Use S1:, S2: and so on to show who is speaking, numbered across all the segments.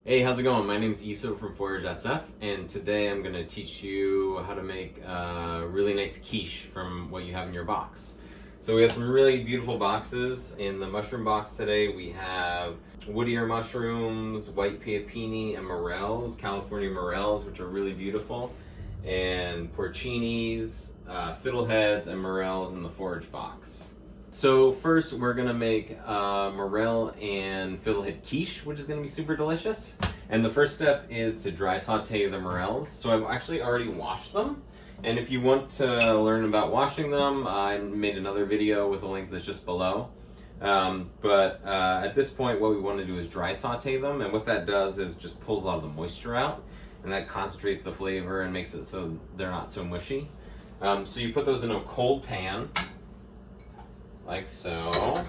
S1: Hey, how's it going? My name is Isa from foragedSF, and today I'm going to teach you how to make a really nice quiche from what you have in your box. So we have some really beautiful boxes. In the mushroom box today we have wood ear mushrooms, white piapini, and morels, California morels, which are really beautiful, and porcinis, fiddleheads, and morels in the forage box. So first we're gonna make morel and fiddlehead quiche, which is gonna be super delicious. And the first step is to dry saute the morels. So I've actually already washed them. And if you want to learn about washing them, I made another video with a link that's just below. At this point, what we want to do is dry saute them. And what that does is just pulls a lot of the moisture out, and that concentrates the flavor and makes it so they're not so mushy. So you put those in a cold pan, like so.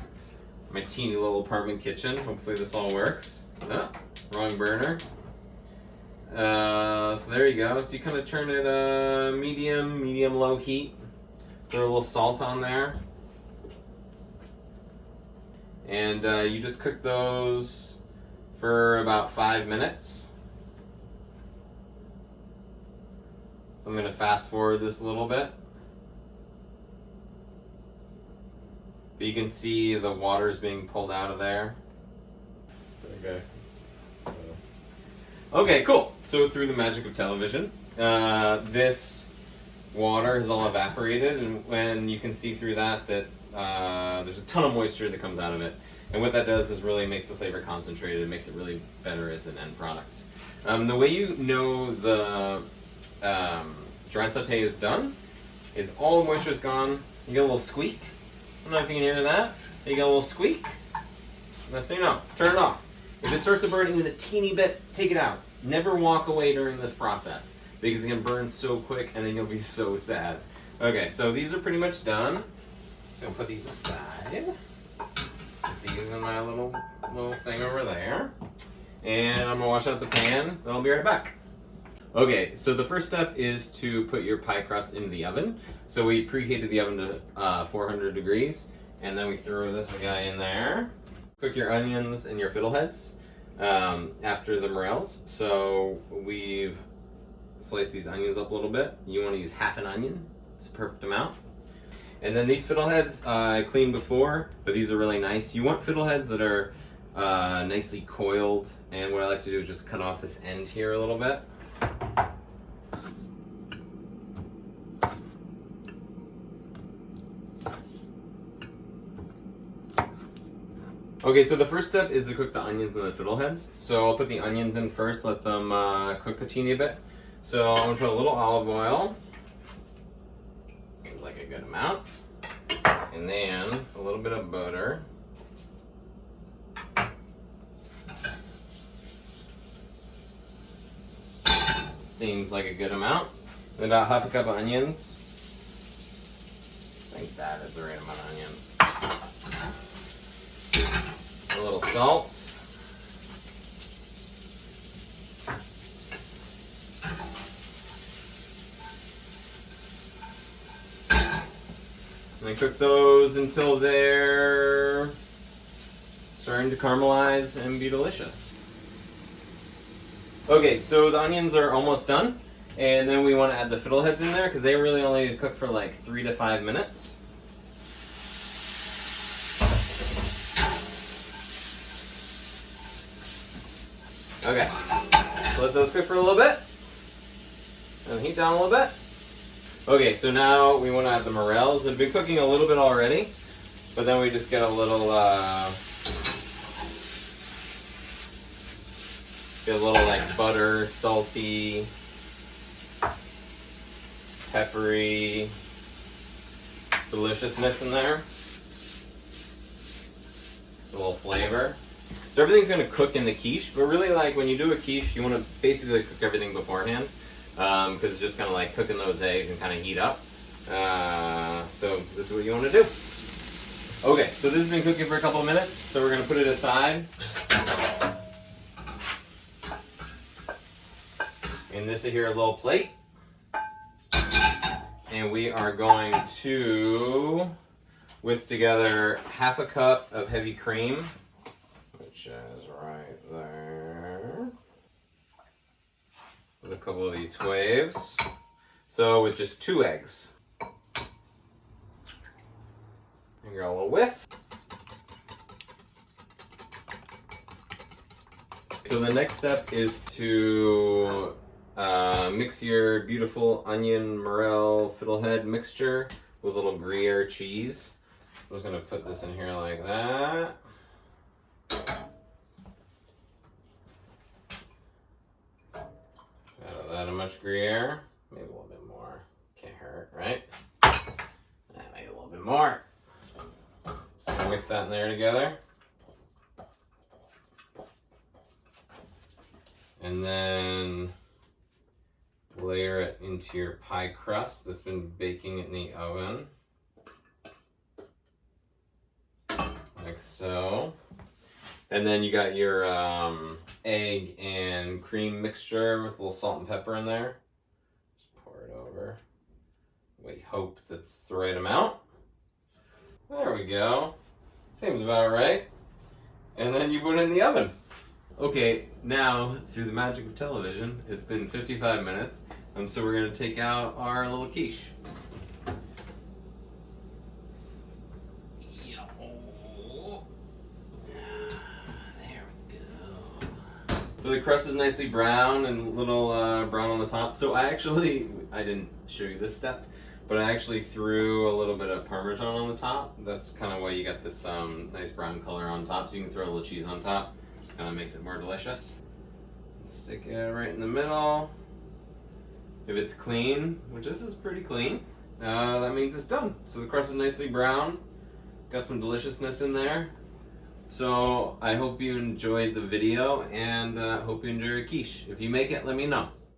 S1: My teeny little apartment kitchen. Hopefully this all works. Oh, wrong burner. So there you go. So you kind of turn it medium-low heat. Throw a little salt on there. And you just cook those for about 5 minutes. So I'm going to fast forward this a little bit. But you can see the water's being pulled out of there. Okay. Okay, cool. So through the magic of television, this water is all evaporated, and when you can see through that there's a ton of moisture that comes out of it. And what that does is really makes the flavor concentrated. It makes it really better as an end product. The way you know the dry saute is done is all the moisture is gone. You get a little squeak. I don't know if you can hear that. You get a little squeak. That's so you know. Turn it off. If it starts to burn even a teeny bit, take it out. Never walk away during this process because it can burn so quick and then you'll be so sad. Okay, so these are pretty much done. So I'm gonna put these aside. Put these in my little thing over there. And I'm gonna wash out the pan, then I'll be right back. Okay, so the first step is to put your pie crust into the oven. So we preheated the oven to 400 degrees, and then we throw this guy in there. Cook your onions and your fiddleheads after the morels. So we've sliced these onions up a little bit. You want to use half an onion. It's a perfect amount. And then these fiddleheads I cleaned before, but these are really nice. You want fiddleheads that are nicely coiled, and what I like to do is just cut off this end here a little bit. Okay, so the first step is to cook the onions and the fiddleheads. So I'll put the onions in first, let them cook a teeny bit. So I'm gonna put a little olive oil. Seems like a good amount. And then a little bit of butter. Seems like a good amount. And about half a cup of onions. I think that is the right amount of onions. A little salt. And then cook those until they're starting to caramelize and be delicious. Okay, so the onions are almost done, and then we want to add the fiddleheads in there because they really only cook for like 3 to 5 minutes. Okay, so let those cook for a little bit, and heat down a little bit. Okay, so now we want to add the morels. They've been cooking a little bit already, but then we just get a little like butter, salty, peppery deliciousness in there. A little flavor. So everything's going to cook in the quiche, but really, like, when you do a quiche, you want to basically cook everything beforehand because it's just kind of like cooking those eggs and kind of heat up. So this is what you want to do. Okay, so this has been cooking for a couple of minutes, so we're going to put it aside. And this is here a little plate. And we are going to whisk together half a cup of heavy cream, which is right there. with a couple of these waves. So with just 2 eggs. And got a little whisk. So the next step is to mix your beautiful onion, morel, fiddlehead mixture with a little Gruyere cheese. I'm just gonna put this in here like that. Add that much Gruyere, maybe a little bit more. Can't hurt, right? Maybe a little bit more. Just gonna mix that in there together. And then layer it into your pie crust that's been baking in the oven. Like so. And then you got your egg and cream mixture with a little salt and pepper in there. Just pour it over. We hope that's the right amount. There we go. Seems about right. And then you put it in the oven. Okay, now through the magic of television, it's been 55 minutes, so we're gonna take out our little quiche. There we go. So the crust is nicely brown and a little brown on the top. So I didn't show you this step, but I actually threw a little bit of Parmesan on the top. That's kind of why you got this nice brown color on top, so you can throw a little cheese on top. Just kind of makes it more delicious. Stick it right in the middle. If it's clean, which this is pretty clean, that means it's done. So the crust is nicely brown. Got some deliciousness in there. So I hope you enjoyed the video and hope you enjoy your quiche. If you make it, let me know.